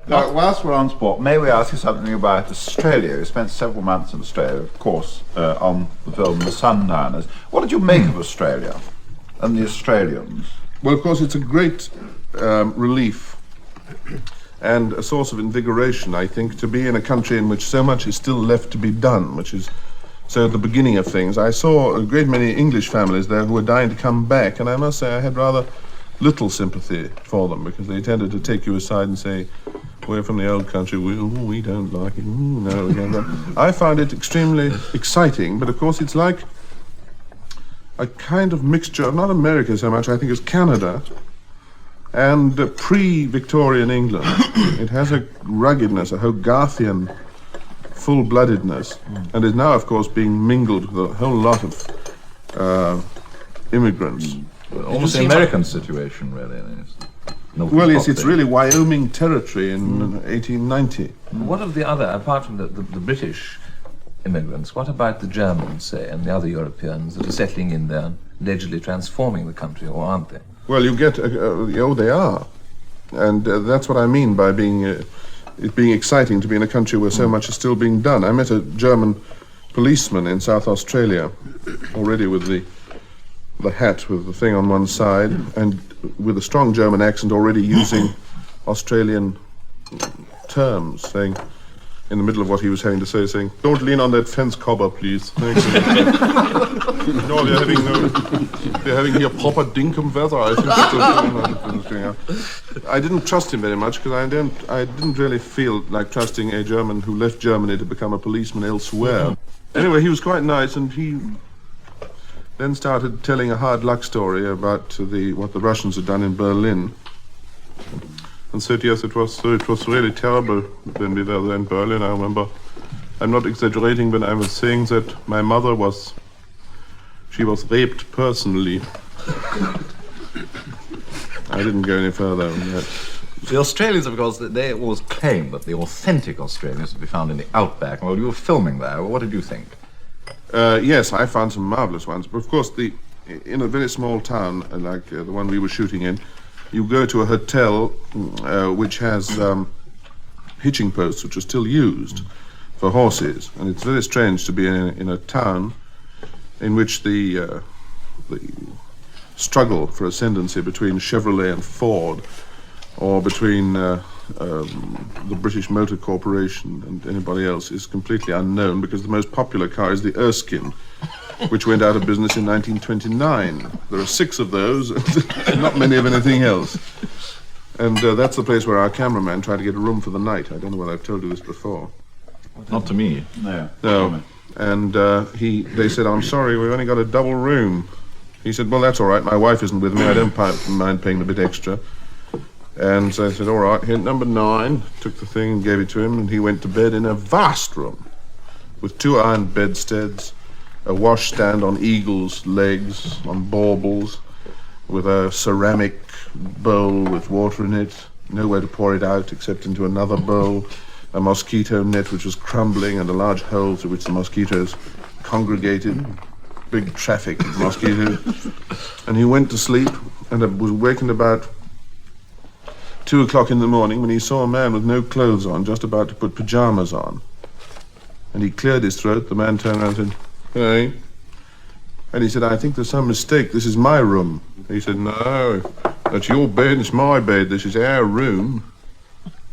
Now, whilst we're on sport, may we ask you something about Australia? You spent several months in Australia, of course, on the film The Sundowners. What did you make of Australia and the Australians? Well, of course, it's a great relief and a source of invigoration, I think, to be in a country in which so much is still left to be done, which is so at the beginning of things. I saw a great many English families there who were dying to come back, and I must say I had rather little sympathy for them, because they tended to take you aside and say, we're from the old country, we don't like it, no, we don't. I found it extremely exciting, but of course it's like a kind of mixture of not America so much, I think, as Canada and pre-Victorian England. It has a ruggedness, a Hogarthian full-bloodedness, and is now, of course, being mingled with a whole lot of immigrants. Almost the American situation, really. Well, yes, it's really Wyoming territory in 1890. What of the other, apart from the British immigrants, what about the Germans, say, and the other Europeans that are settling in there and allegedly transforming the country, or aren't they? Well, you get, they are. And that's what I mean by being, it being exciting to be in a country where so much is still being done. I met a German policeman in South Australia, already with the hat with the thing on one side, and with a strong German accent, already using Australian terms, saying, in the middle of what he was having to say, saying, "Don't lean on that fence cover, please." Thanks. No, they're having here proper dinkum weather. I think I didn't trust him very much, because I didn't really feel like trusting a German who left Germany to become a policeman elsewhere. Anyway, he was quite nice, and he then started telling a hard luck story about what the Russians had done in Berlin. And said, yes, it was really terrible when we were there in Berlin. I remember, I'm not exaggerating when I was saying that my mother was raped personally. I didn't go any further than that. The Australians, of course, they always claim that the authentic Australians would be found in the outback. Well, you were filming there. What did you think? Yes, I found some marvelous ones. But of course, in a very small town like the one we were shooting in, you go to a hotel which has hitching posts which are still used for horses, and it's very strange to be in a town in which the struggle for ascendancy between Chevrolet and Ford, or between the British Motor Corporation and anybody else, is completely unknown, because the most popular car is the Erskine, which went out of business in 1929. There are 6 of those, and not many of anything else. And that's the place where our cameraman tried to get a room for the night. I don't know whether I've told you this before. Not to me. No. And they said, "I'm sorry, we've only got a double room." He said, "Well, that's all right. My wife isn't with me. I don't mind paying a bit extra." And so I said, "All right, hint number 9." Took the thing and gave it to him, and he went to bed in a vast room with 2 iron bedsteads, a washstand on eagle's legs, on baubles, with a ceramic bowl with water in it, nowhere to pour it out except into another bowl, a mosquito net which was crumbling, and a large hole through which the mosquitoes congregated, big traffic of mosquitoes. And he went to sleep, and was wakened about 2 o'clock in the morning when he saw a man with no clothes on, just about to put pajamas on. And he cleared his throat. The man turned around and said, "Hey." And he said, "I think there's some mistake. This is my room." He said, "No, that's your bed, it's my bed. This is our room."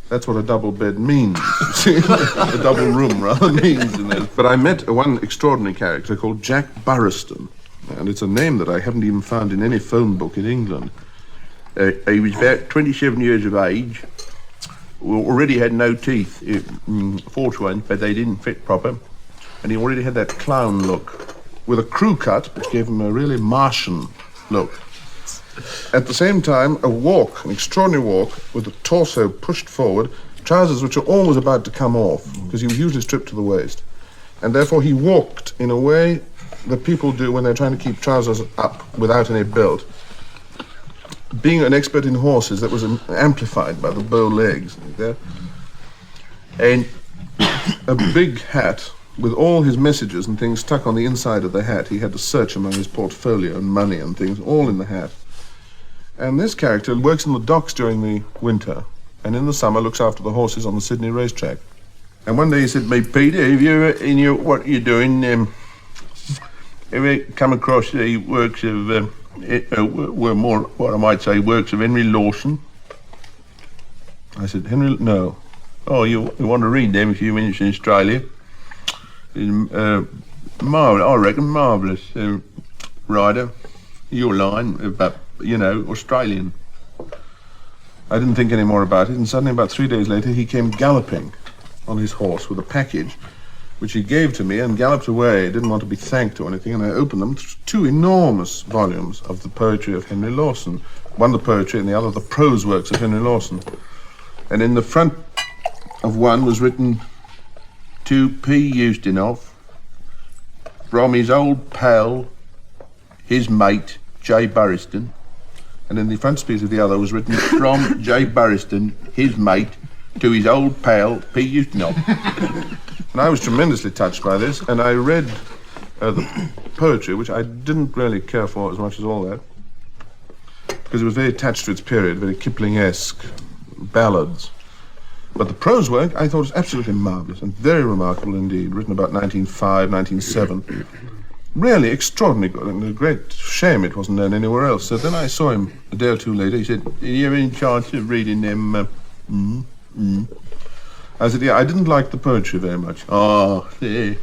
That's what a double bed means. A double room rather means. But I met one extraordinary character called Jack Burriston, and it's a name that I haven't even found in any phone book in England. He was about 27 years of age, already had no teeth, false ones, but they didn't fit proper, and he already had that clown look, with a crew cut, which gave him a really Martian look. At the same time, an extraordinary walk, with the torso pushed forward, trousers which are always about to come off, because he was usually stripped to the waist. And therefore he walked in a way that people do when they're trying to keep trousers up without any belt. Being an expert in horses, that was amplified by the bow legs. And a big hat with all his messages and things stuck on the inside of the hat. He had to search among his portfolio and money and things, all in the hat. And this character works in the docks during the winter, and in the summer looks after the horses on the Sydney racetrack. And one day he said to me, Peter, have you ever, in your, what you're doing, ever come across the works of, were more, what I might say, works of Henry Lawson? I said, Henry, no. Oh, you want to read them if you're in Australia? Marvellous, I reckon, marvellous writer. Your line about, you know, Australian. I didn't think any more about it, and suddenly about 3 days later he came galloping on his horse with a package which he gave to me and galloped away. Didn't want to be thanked or anything, and I opened them. 2 enormous volumes of the poetry of Henry Lawson. One the poetry and the other the prose works of Henry Lawson. And in the front of one was written, to P. Ustinov, from his old pal, his mate, J. Burriston. And in the frontispiece of the other was written, from J. Burriston, his mate, to his old pal, P. Ustinov. And I was tremendously touched by this, and I read the poetry, which I didn't really care for as much as all that, because it was very attached to its period, very Kipling-esque, ballads. But the prose work I thought was absolutely marvellous and very remarkable indeed, written about 1905, 1907. Really extraordinarily good, and a great shame it wasn't known anywhere else. So then I saw him a day or two later. He said, are you in charge of reading them? I said, yeah, I didn't like the poetry very much. Oh, yeah.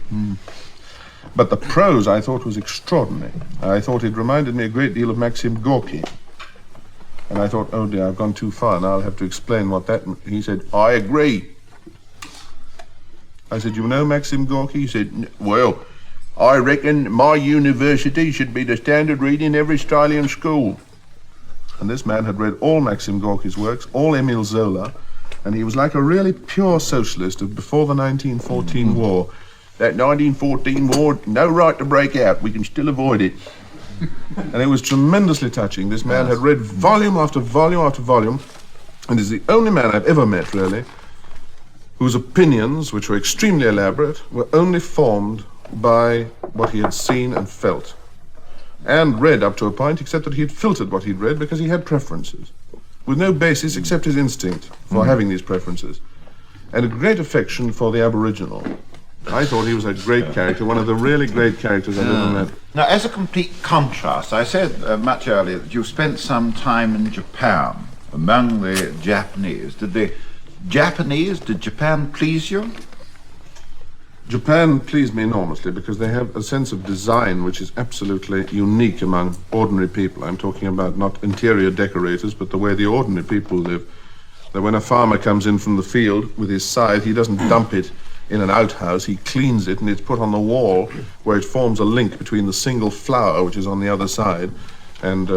But the prose I thought was extraordinary. I thought it reminded me a great deal of Maxim Gorky. And I thought, oh dear, I've gone too far, now I'll have to explain what that... He said, I agree. I said, you know Maxim Gorky? He said, well, I reckon my university should be the standard reading in every Australian school. And this man had read all Maxim Gorky's works, all Emile Zola, and he was like a really pure socialist of before the 1914 war. That 1914 war, no right to break out, we can still avoid it. And it was tremendously touching. This man had read volume after volume after volume, and is the only man I've ever met, really, whose opinions, which were extremely elaborate, were only formed by what he had seen and felt, and read up to a point, except that he had filtered what he'd read because he had preferences, with no basis except his instinct for having these preferences, and a great affection for the Aboriginal. I thought he was a great character, one of the really great characters I've ever met. Now, as a complete contrast, I said much earlier that you spent some time in Japan among the Japanese. Did Japan please you? Japan pleased me enormously because they have a sense of design which is absolutely unique among ordinary people. I'm talking about not interior decorators, but the way the ordinary people live. That when a farmer comes in from the field with his scythe, he doesn't dump it in an outhouse, he cleans it and it's put on the wall where it forms a link between the single flower, which is on the other side, and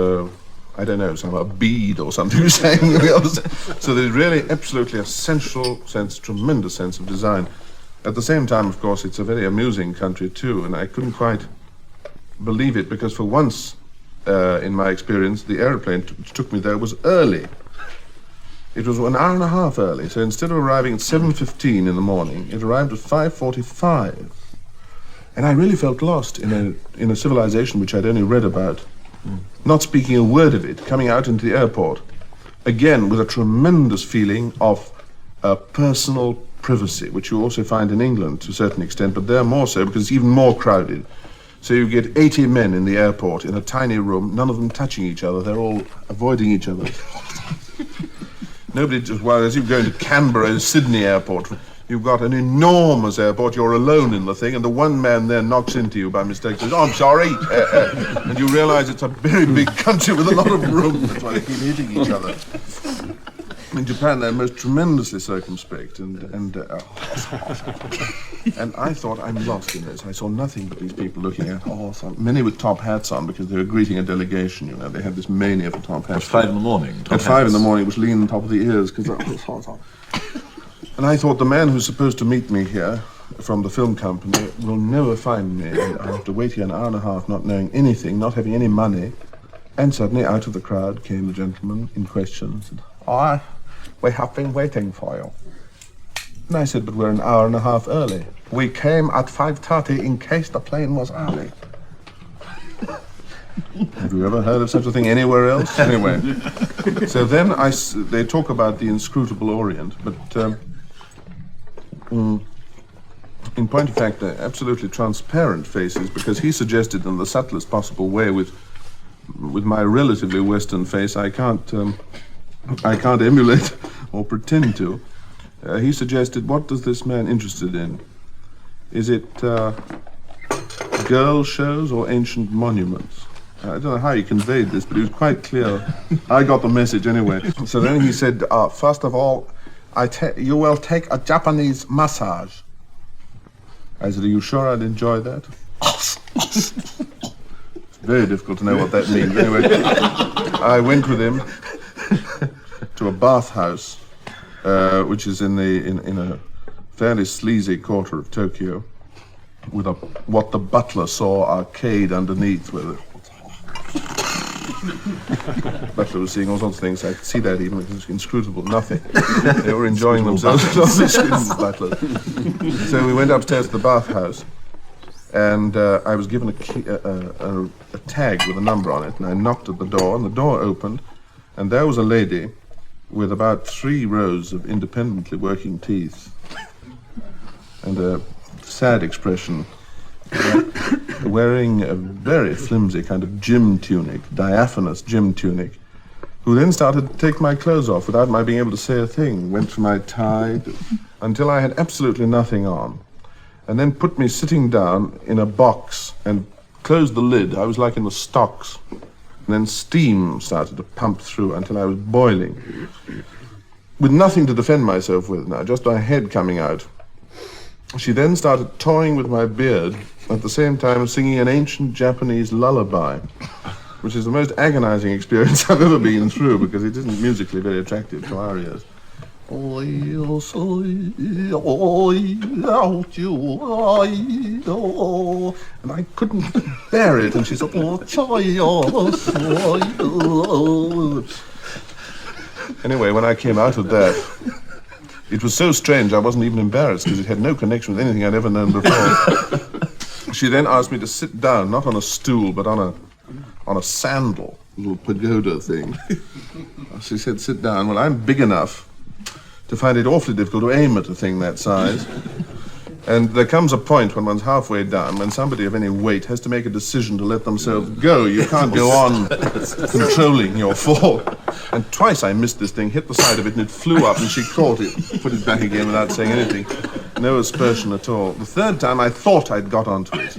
I don't know, a bead or something saying the other side. So there's really absolutely essential sense, tremendous sense of design. At the same time, of course, it's a very amusing country too, and I couldn't quite believe it because for once in my experience, the aeroplane which took me there was early. It was an hour and a half early, so instead of arriving at 7:15 in the morning, it arrived at 5:45. And I really felt lost in a civilization which I'd only read about, not speaking a word of it, coming out into the airport, again with a tremendous feeling of personal privacy, which you also find in England to a certain extent, but there more so because it's even more crowded. So you get 80 men in the airport in a tiny room, none of them touching each other, they're all avoiding each other. Nobody just, well, as you go into Canberra, Sydney airport, you've got an enormous airport, you're alone in the thing, and the one man there knocks into you by mistake, says, oh, I'm sorry, and you realise it's a very big country with a lot of room. That's why they keep hitting each other. In Japan, they're most tremendously circumspect, and I thought, I'm lost in this. I saw nothing but these people looking at, many with top hats on because they were greeting a delegation, you know. They had this mania for top hats. At 5 in the morning? At 5 in the morning, it was leaning on top of the ears, because and I thought, the man who's supposed to meet me here from the film company will never find me, and I have to wait here an hour and a half not knowing anything, not having any money. And suddenly, out of the crowd came the gentleman in question and said, we have been waiting for you. And I said, but we're an hour and a half early. We came at 5:30 in case the plane was early. Have you ever heard of such a thing anywhere else? Anyway, so then they talk about the inscrutable Orient, but in point of fact, they're absolutely transparent faces, because he suggested in the subtlest possible way, with my relatively Western face, I can't emulate or pretend to. He suggested, what does this man interested in? Is it girl shows or ancient monuments? I don't know how he conveyed this, but it was quite clear. I got the message anyway. So then he said, first of all, you will take a Japanese massage. I said, are you sure I'd enjoy that? It's very difficult to know what that means. Anyway, I went with him to a bathhouse, which is in a fairly sleazy quarter of Tokyo, with what the butler saw arcade underneath with it. Butler was seeing all sorts of things. I could see that even if it was inscrutable, nothing. They were enjoying themselves. Butlers. So we went upstairs to the bathhouse, and I was given a tag with a number on it, and I knocked at the door, and the door opened, and there was a lady with about 3 rows of independently working teeth, and a sad expression, wearing a very flimsy kind of gym tunic, diaphanous gym tunic, who then started to take my clothes off without my being able to say a thing, went for my tie, until I had absolutely nothing on, and then put me sitting down in a box and closed the lid. I was like in the stocks. And then steam started to pump through until I was boiling, with nothing to defend myself with now, just my head coming out. She then started toying with my beard, at the same time singing an ancient Japanese lullaby, which is the most agonizing experience I've ever been through, because it isn't musically very attractive to our ears. And I couldn't bear it, and she said, Anyway, when I came out of that, it was so strange I wasn't even embarrassed, because it had no connection with anything I'd ever known before. She then asked me to sit down, not on a stool, but on a sandal, a little pagoda thing. She said, sit down. Well, I'm big enough to find it awfully difficult to aim at a thing that size. And there comes a point when one's halfway down when somebody of any weight has to make a decision to let themselves go. You can't go on controlling your fall. And twice I missed this thing, hit the side of it, and it flew up, and she caught it, put it back again without saying anything. No aspersion at all. The third time I thought I'd got onto it.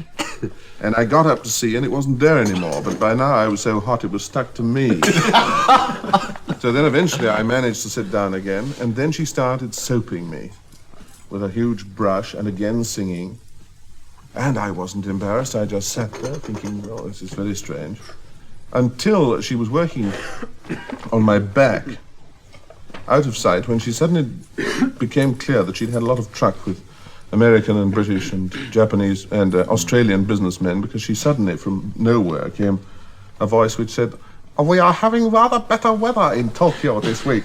And I got up to see, and it wasn't there anymore. But by now I was so hot it was stuck to me. So then eventually I managed to sit down again, and then she started soaping me with a huge brush, and again singing. And I wasn't embarrassed. I just sat there thinking, well, this is very strange. Until she was working on my back, out of sight, when she suddenly became clear that she'd had a lot of truck with American and British and Japanese and Australian businessmen, because she suddenly, from nowhere, came a voice which said, we are having rather better weather in Tokyo this week.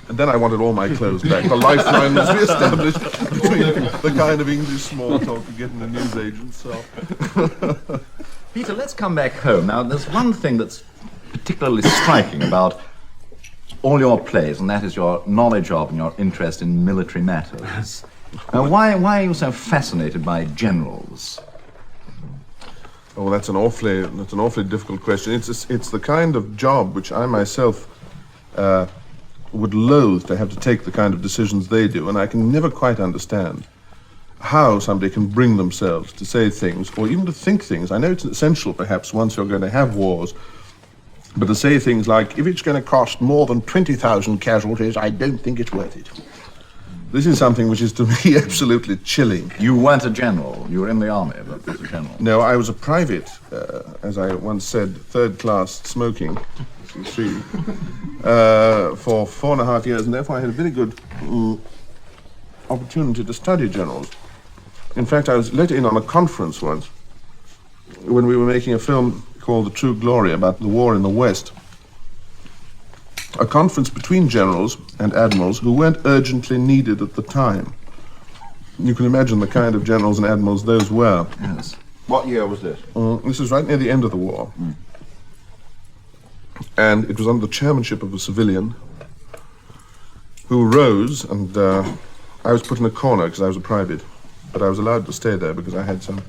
And then I wanted all my clothes back. The lifeline was re-established between the kind of English small talk you get in the newsagents. So. Peter, let's come back home. Now, there's one thing that's particularly striking about all your plays, and that is your knowledge of and your interest in military matters. Why are you so fascinated by generals? Oh, that's an awfully difficult question. It's the kind of job which I myself would loathe to have to take the kind of decisions they do, and I can never quite understand how somebody can bring themselves to say things, or even to think things. I know it's essential, perhaps, once you're going to have wars, but to say things like, if it's going to cost more than 20,000 casualties, I don't think it's worth it. This is something which is, to me, absolutely chilling. You weren't a general. You were in the army, but not a general. No, I was a private, as I once said, third-class smoking, for 4.5 years, and therefore I had a very good opportunity to study generals. In fact, I was let in on a conference once when we were making a film called The True Glory about the war in the West. A conference between generals and admirals who weren't urgently needed at the time. You can imagine the kind of generals and admirals those were. Yes. What year was this? This was right near the end of the war. and it was under the chairmanship of a civilian who rose, and I was put in a corner because I was a private, but I was allowed to stay there because I had to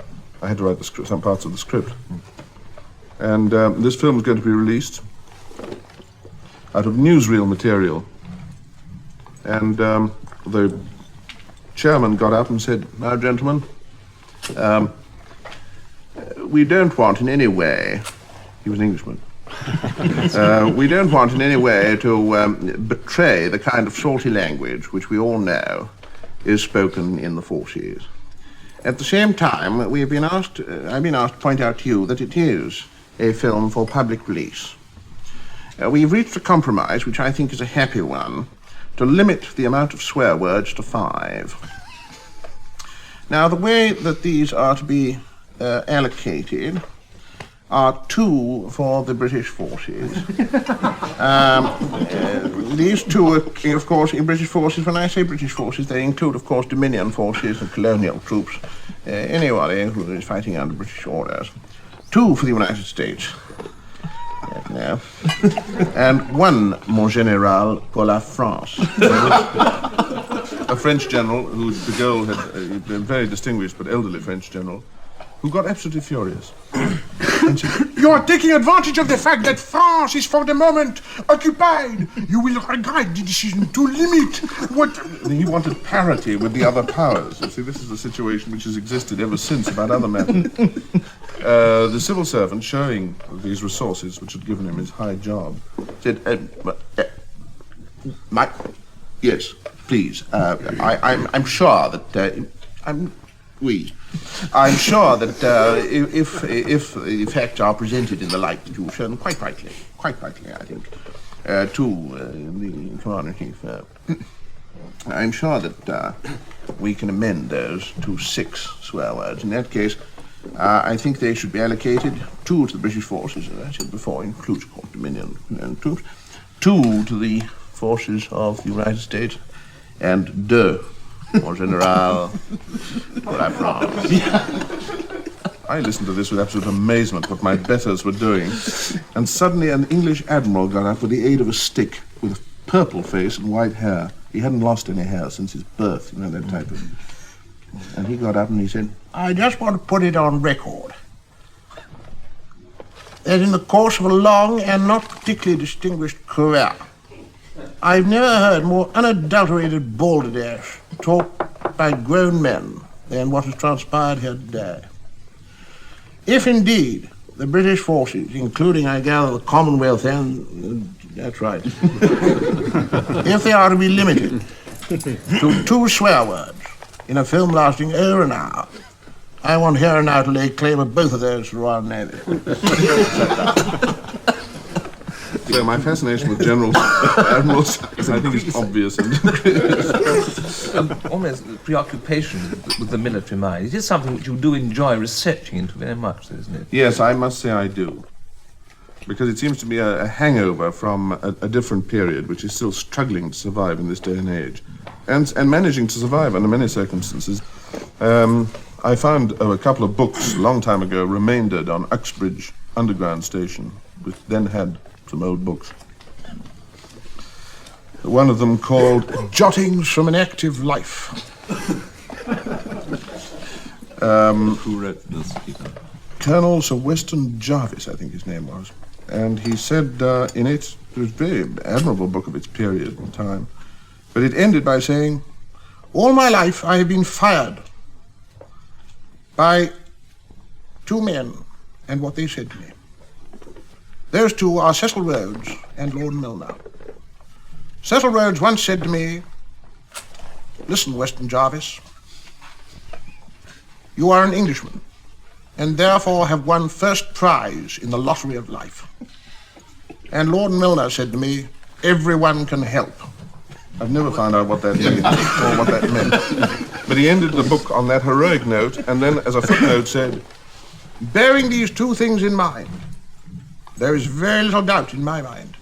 write some parts of the script. And this film was going to be released out of newsreel material. And the chairman got up and said, "Now, gentlemen, we don't want in any way," he was an Englishman, "we don't want in any way to betray the kind of salty language which we all know is spoken in the forces. At the same time, I've been asked to point out to you that it is a film for public release. We've reached a compromise, which I think is a happy one, to limit the amount of swear words to 5. Now, the way that these are to be allocated are 2 for the British forces. These 2 are, of course, in British forces. When I say British forces, they include, of course, Dominion forces and colonial troops, anybody who is fighting under British orders. 2 for the United States. No. And 1, mon général, pour la France. A French general, who the girl had, a very distinguished but elderly French general, who got absolutely furious. And said, "You are taking advantage of the fact that France is for the moment occupied. You will regret the decision to limit what..." He wanted parity with the other powers. You see, this is a situation which has existed ever since about other matters. The civil servant, showing these resources which had given him his high job, said, "Yes, please. I'm sure that I'm sure that if the facts are presented in the light that you've shown, quite rightly, I think, to the commander-in-chief, I'm sure that we can amend those to 6 swear words. In that case, I think they should be allocated 2 to the British forces, as I said before, includes Dominion and troops, 2 to the forces of the United States, and 2 en général pour la France." I listened to this with absolute amazement, what my betters were doing. And suddenly an English admiral got up with the aid of a stick, with a purple face and white hair. He hadn't lost any hair since his birth, you know, that type of... And he got up and he said, "I just want to put it on record that in the course of a long and not particularly distinguished career, I've never heard more unadulterated balderdash talked by grown men than what has transpired here today. If indeed the British forces, including, I gather, the Commonwealth and... that's right. If they are to be limited to 2 swear words in a film lasting over an hour, I want here and now to lay claim of both of those to the Royal Navy." So my fascination with generals, admirals, I think is obvious. Almost preoccupation with the military mind. It is something which you do enjoy researching into very much, isn't it? Yes, I must say I do. Because it seems to be a hangover from a different period, which is still struggling to survive in this day and age. And managing to survive under many circumstances. I found a couple of books a long time ago remaindered on Uxbridge Underground Station, which then had some old books. One of them called Jottings from an Active Life. Who wrote this? Colonel Sir Weston Jarvis, I think his name was. And he said in it was a very admirable book of its period and time, but it ended by saying, "All my life I have been fired by 2 men and what they said to me. Those 2 are Cecil Rhodes and Lord Milner. Cecil Rhodes once said to me, 'Listen, Weston Jarvis, you are an Englishman and therefore have won first prize in the lottery of life.' And Lord Milner said to me, 'Everyone can help.'" I've never found out what that means or what that meant. But he ended the book on that heroic note, and then as a footnote said, "Bearing these 2 things in mind, there is very little doubt in my mind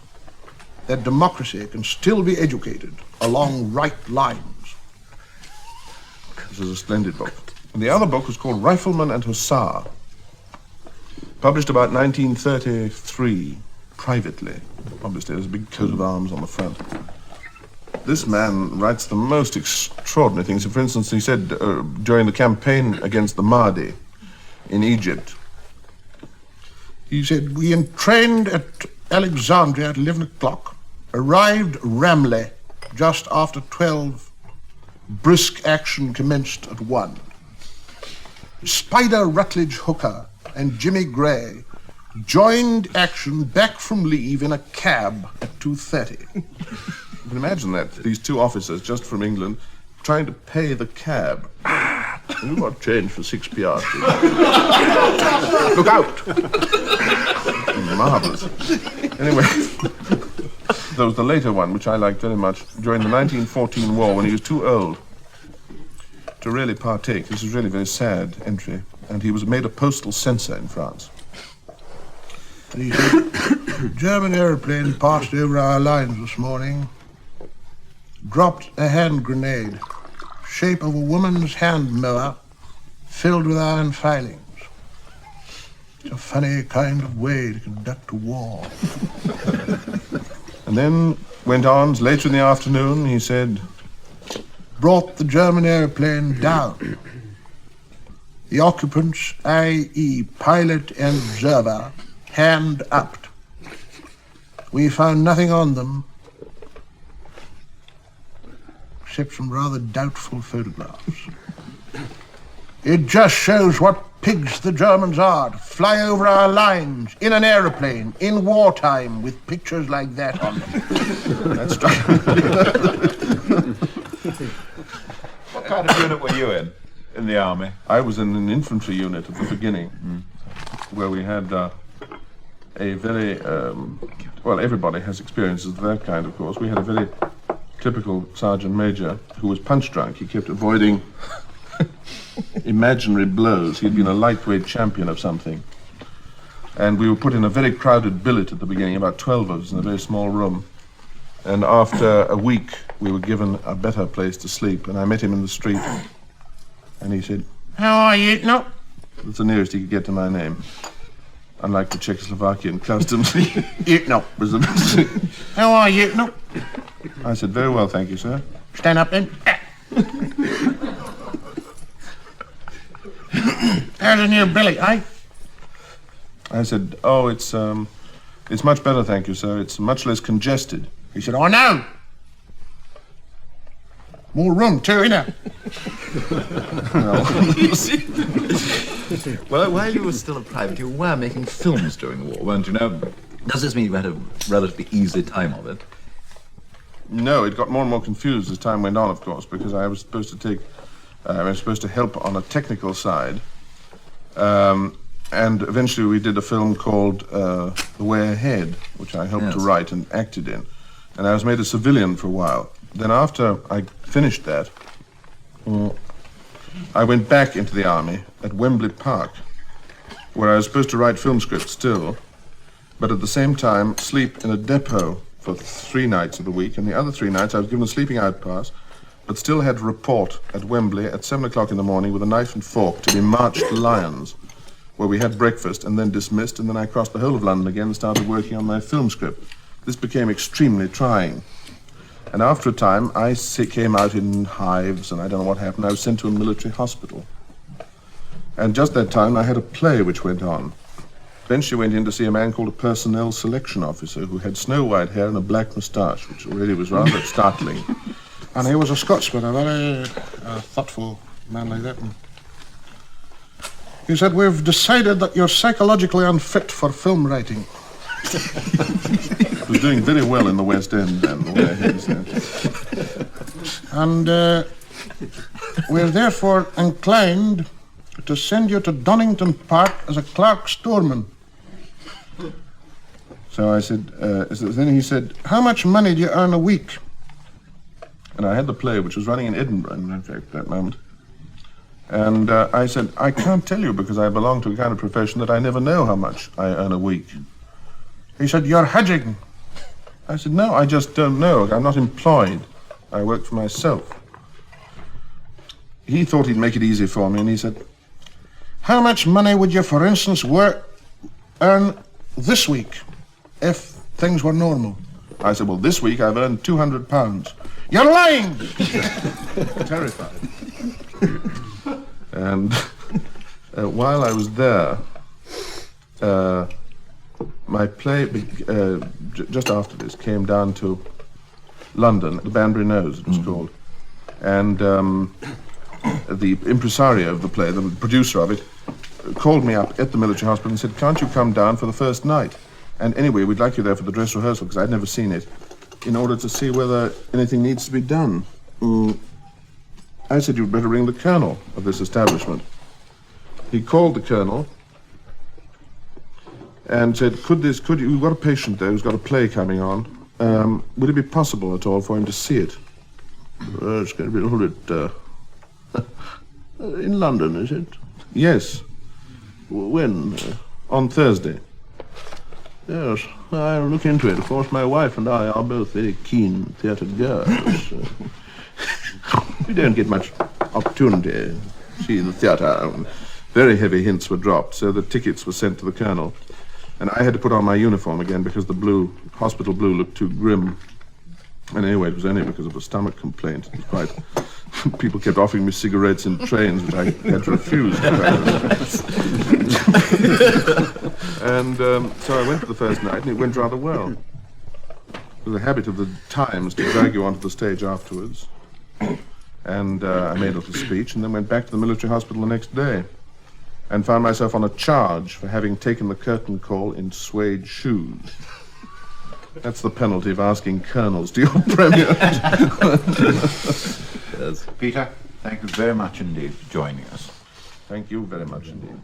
that democracy can still be educated along right lines." This is a splendid book. And the other book was called Rifleman and Hussar, published about 1933. privately. Obviously, there's a big coat of arms on the front. This man writes the most extraordinary things. For instance, he said during the campaign against the Mahdi in Egypt, He said, we entrained at Alexandria at 11 o'clock, arrived Ramleh just after 12. Brisk action commenced at 1. Spider Rutledge Hooker and Jimmy Gray joined action back from leave in a cab at 2:30. you can imagine that, these two officers just from England trying to pay the cab. You got change for 6 piastres. Look out! Marvellous. Anyway, there was the later one, which I liked very much, during the 1914 war, when he was too old to really partake. This is really a very sad entry. And he was made a postal censor in France. He said, German airplane passed over our lines this morning, dropped a hand grenade, shape of a woman's hand mower, filled with iron filings. It's a funny kind of way to conduct a war. And then went on, later in the afternoon, he said, Brought the German airplane down. The occupants, i.e. pilot and observer, hand-upped. We found nothing on them except some rather doubtful photographs. It just shows what pigs the Germans are, to fly over our lines in an aeroplane in wartime with pictures like that on them. That's right. What kind of unit were you in the army? I was in an infantry unit at the beginning, where we had a very, well, everybody has experiences of that kind, of course. We had a very typical sergeant major who was punch drunk. He kept avoiding imaginary blows. He'd been a lightweight champion of something. And we were put in a very crowded billet at the beginning, about 12 of us in a very small room. And after a week, we were given a better place to sleep. And I met him in the street. And he said, How are you? No. That's the nearest he could get to my name. Unlike the Czechoslovakian customs. No. was the How are you? No. I said, very well, thank you, sir. Stand up then. How's the new billy, eh? I said, oh, it's much better, thank you, sir. It's much less congested. He said, oh no. More room too, innit? Well, while you were still a private, you were making films during the war, weren't you? Now, does this mean you had a relatively easy time of it? No, it got more and more confused as time went on, of course, because I was supposed to help on a technical side. And eventually we did a film called The Way Ahead, which I helped to write and acted in. And I was made a civilian for a while. Then after I finished that, I went back into the army at Wembley Park, where I was supposed to write film scripts still, but at the same time sleep in a depot for 3 nights of the week. And the other 3 nights I was given a sleeping out pass, but still had to report at Wembley at 7 o'clock in the morning with a knife and fork to be marched to Lyons, where we had breakfast and then dismissed, and then I crossed the whole of London again and started working on my film script. This became extremely trying. And after a time, I came out in hives, and I don't know what happened. I was sent to a military hospital. And just that time, I had a play which went on. Then she went in to see a man called a personnel selection officer who had snow-white hair and a black moustache, which really was rather startling. And he was a Scotsman, a very thoughtful man like that. And he said, we've decided that you're psychologically unfit for film writing. He was doing very well in the West End then, the way he said. And we're therefore inclined to send you to Donington Park as a clerk storeman. So I said, then he said, How much money do you earn a week? and I had the play, which was running in Edinburgh, in fact, at that moment. And I said, I can't tell you because I belong to a kind of profession that I never know how much I earn a week. He said, you're hedging. I said, no, I just don't know. I'm not employed. I work for myself. He thought he'd make it easy for me, and he said, How much money would you, for instance, earn this week? if things were normal? I said, well, this week I've earned £200. You're lying! Terrified. And while I was there, my play, just after this, came down to London, the Banbury Nose, it was called. And the impresario of the play, the producer of it, called me up at the military hospital and said, can't you come down for the first night? And anyway, we'd like you there for the dress rehearsal, because I'd never seen it, in order to see whether anything needs to be done. I said, you'd better ring the colonel of this establishment. He called the colonel and said, we've got a patient there who's got a play coming on. Would it be possible at all for him to see it? It's going to be a little bit, in London, is it? Yes. When? On Thursday. Yes, I'll look into it. Of course, my wife and I are both very keen theatre girls. We don't get much opportunity to see the theatre. Very heavy hints were dropped, so the tickets were sent to the colonel. And I had to put on my uniform again because the hospital blue looked too grim. And anyway, it was only because of a stomach complaint. It was quite... People kept offering me cigarettes in trains, which I had to refuse. And so I went for the first night, and it went rather well. It was a habit of the Times to drag you onto the stage afterwards. And I made a little speech, and then went back to the military hospital the next day, and found myself on a charge for having taken the curtain call in suede shoes. That's the penalty of asking colonels to your premiere. Peter, thank you very much indeed for joining us. Thank you very much indeed.